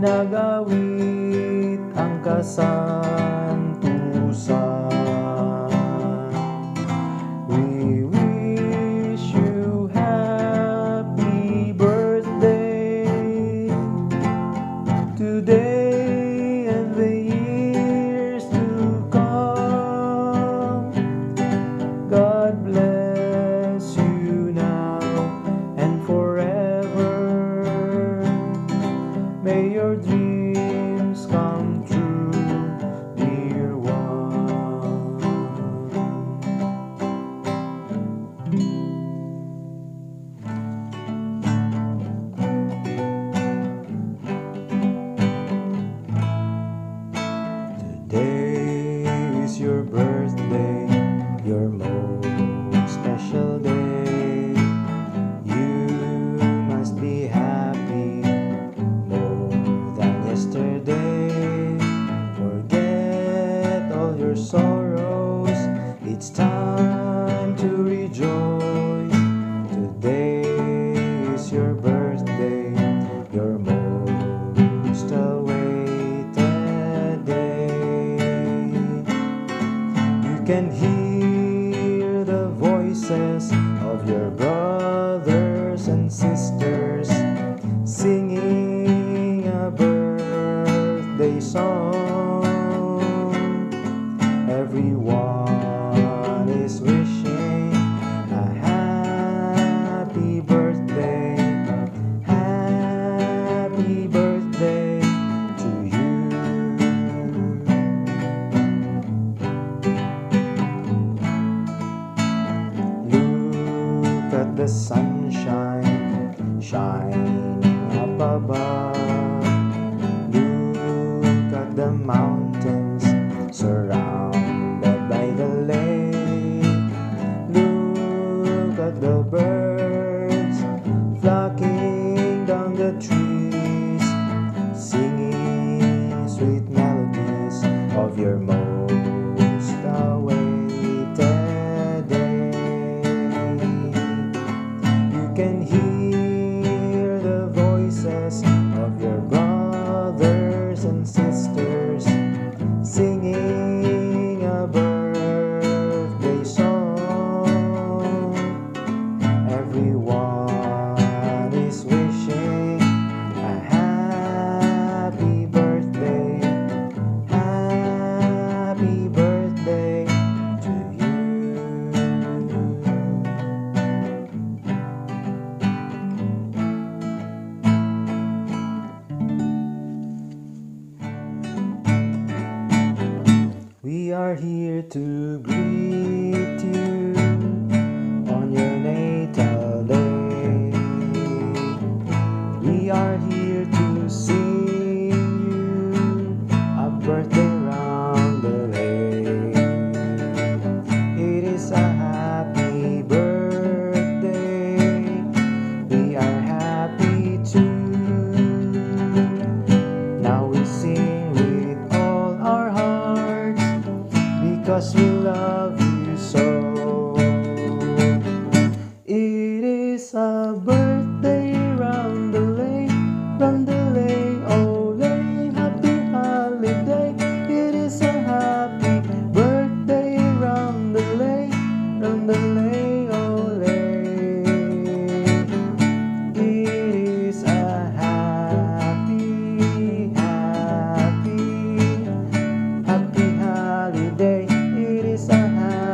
Nagawit ang kasantusan. We wish you happy birthday today and the years to come. God bless you now and forever. May your dreams come true, dear one. Today is your birthday, your most special day. You must be happy yesterday. Forget all your sorrows. It's time can hear the voices of your brothers and sisters singing a birthday song. Everyone is wishing a happy birthday, happy birthday to you. Look at the sunshine shining up above. Look at the mountains surrounded by the lake. Look at the birds flocking down the trees, singing sweet melodies of your most awaited day. You can hear the voices of your brothers and sisters singing a birthday song. Everyone is wishing a happy birthday, happy birthday to you. We are here to greet you on your natal day. We are here to sing you a birthday roundelay. It is a happy birthday. We are happy too. Now we sing with all our hearts, because we love you so. It is a birthday roundelay, roundelay, ole, happy holiday. It is a happy birthday roundelay, roundelay, ole. It is a happy, happy, happy holiday. It is a happy